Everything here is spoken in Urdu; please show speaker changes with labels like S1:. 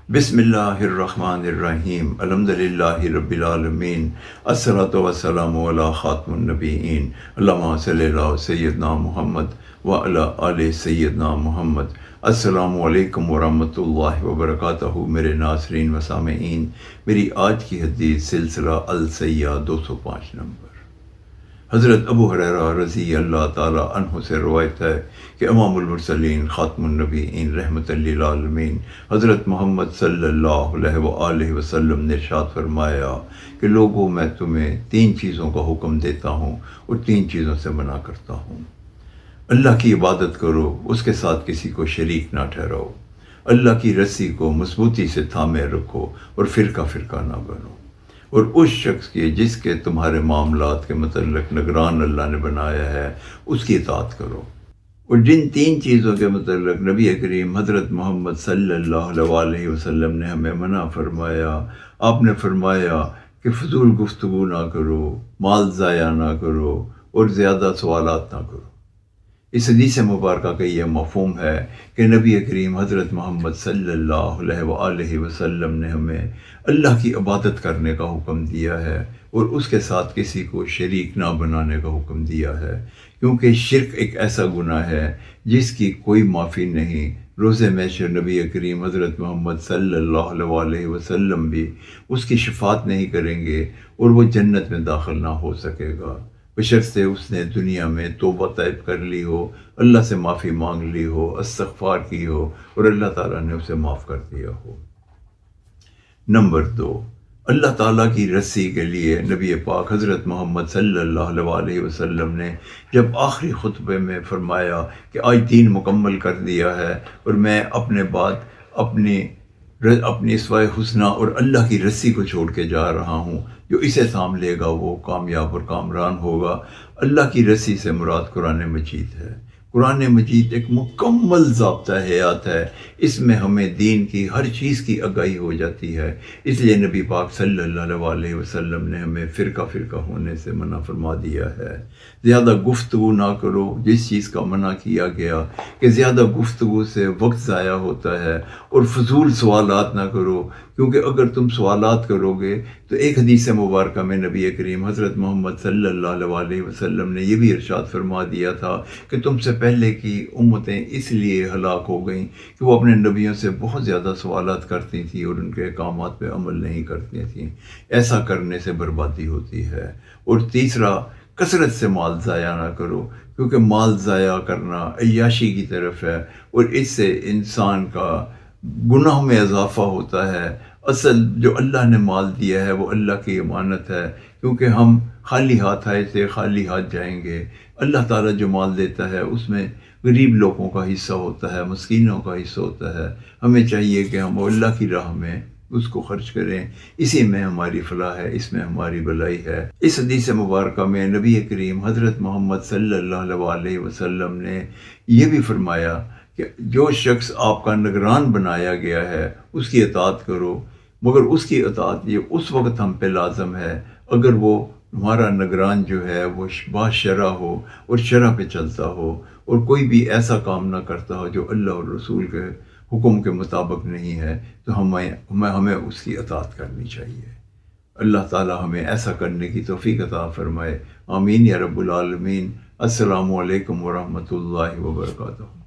S1: بسم اللہ الرحمن الرحیم الحمدللہ رب العالمین الصلاۃ والسلام علی خاتم النبیین اللہم صلی علی سیدنا محمد وعلی آل سیدنا محمد۔ السلام علیکم ورحمۃ اللہ وبرکاتہ۔ میرے ناظرین و سامعین، میری آج کی حدیث سلسلہ السیاح 205 نمبر۔ حضرت ابو ہریرہ رضی اللہ تعالیٰ عنہ سے روایت ہے کہ امام المرسلین خاتم النبیین رحمۃ للعالمین حضرت محمد صلی اللہ علیہ وآلہ وسلم نے ارشاد فرمایا کہ لوگوں، میں تمہیں 3 چیزوں کا حکم دیتا ہوں اور 3 چیزوں سے منع کرتا ہوں۔ اللہ کی عبادت کرو، اس کے ساتھ کسی کو شریک نہ ٹھہراؤ۔ اللہ کی رسی کو مضبوطی سے تھامے رکھو اور فرقہ فرقہ نہ بنو۔ اور اس شخص کی جس کے تمہارے معاملات کے متعلق نگران اللہ نے بنایا ہے، اس کی اطاعت کرو۔ اور جن 3 چیزوں کے متعلق نبی کریم حضرت محمد صلی اللہ علیہ وسلم نے ہمیں منع فرمایا، آپ نے فرمایا کہ فضول گفتگو نہ کرو، مال ضائع نہ کرو اور زیادہ سوالات نہ کرو۔ اس حدیث مبارکہ کا یہ مفہوم ہے کہ نبی کریم حضرت محمد صلی اللہ علیہ وآلہ وسلم نے ہمیں اللہ کی عبادت کرنے کا حکم دیا ہے اور اس کے ساتھ کسی کو شریک نہ بنانے کا حکم دیا ہے، کیونکہ شرک ایک ایسا گناہ ہے جس کی کوئی معافی نہیں۔ روز محشر نبی کریم حضرت محمد صلی اللہ علیہ وسلم بھی اس کی شفاعت نہیں کریں گے اور وہ جنت میں داخل نہ ہو سکے گا، بشرطے اس نے دنیا میں توبہ طیب کر لی ہو، اللہ سے معافی مانگ لی ہو، استغفار کی ہو اور اللہ تعالیٰ نے اسے معاف کر دیا ہو۔ نمبر 2، اللہ تعالیٰ کی رسی کے لیے نبی پاک حضرت محمد صلی اللہ علیہ وسلم نے جب آخری خطبے میں فرمایا کہ آج دین مکمل کر دیا ہے اور میں اپنے بعد اپنی اسوائے حسنہ اور اللہ کی رسی کو چھوڑ کے جا رہا ہوں، جو اسے تھام لے گا وہ کامیاب اور کامران ہوگا۔ اللہ کی رسی سے مراد قرآن مجید ہے۔ قرآن مجید ایک مکمل ضابطہ حیات ہے، اس میں ہمیں دین کی ہر چیز کی آگاہی ہو جاتی ہے۔ اس لیے نبی پاک صلی اللہ علیہ وسلم نے ہمیں فرقہ فرقہ ہونے سے منع فرما دیا ہے۔ زیادہ گفتگو نہ کرو، جس چیز کا منع کیا گیا کہ زیادہ گفتگو سے وقت ضائع ہوتا ہے، اور فضول سوالات نہ کرو، کیونکہ اگر تم سوالات کرو گے تو ایک حدیث مبارکہ میں نبی کریم حضرت محمد صلی اللہ علیہ وسلم نے یہ بھی ارشاد فرما دیا تھا کہ تم سے پہلے کی امتیں اس لیے ہلاک ہو گئیں کہ وہ اپنے نبیوں سے بہت زیادہ سوالات کرتی تھیں اور ان کے احکامات پہ عمل نہیں کرتی تھیں۔ ایسا کرنے سے بربادی ہوتی ہے۔ اور تیسرا، کثرت سے مال ضائع نہ کرو، کیونکہ مال ضائع کرنا عیاشی کی طرف ہے اور اس سے انسان کا گناہ میں اضافہ ہوتا ہے۔ اصل جو اللہ نے مال دیا ہے وہ اللہ کی امانت ہے، کیونکہ ہم خالی ہاتھ آئے تھے، خالی ہاتھ جائیں گے۔ اللہ تعالیٰ جو مال دیتا ہے اس میں غریب لوگوں کا حصہ ہوتا ہے، مسکینوں کا حصہ ہوتا ہے۔ ہمیں چاہیے کہ ہم اللہ کی راہ میں اس کو خرچ کریں، اسی میں ہماری فلاح ہے، اس میں ہماری بھلائی ہے۔ اس حدیث مبارکہ میں نبی کریم حضرت محمد صلی اللہ علیہ وسلم نے یہ بھی فرمایا کہ جو شخص آپ کا نگران بنایا گیا ہے اس کی اطاعت کرو، مگر اس کی اطاعت یہ اس وقت ہم پہ لازم ہے اگر وہ ہمارا نگران جو ہے وہ باشرع ہو اور شرع پہ چلتا ہو، اور کوئی بھی ایسا کام نہ کرتا ہو جو اللہ اور رسول کے حکم کے مطابق نہیں ہے، تو ہمیں اس کی اطاعت کرنی چاہیے۔ اللہ تعالی ہمیں ایسا کرنے کی توفیق عطا فرمائے، آمین یا رب العالمین۔ السلام علیکم ورحمۃ اللہ وبرکاتہ۔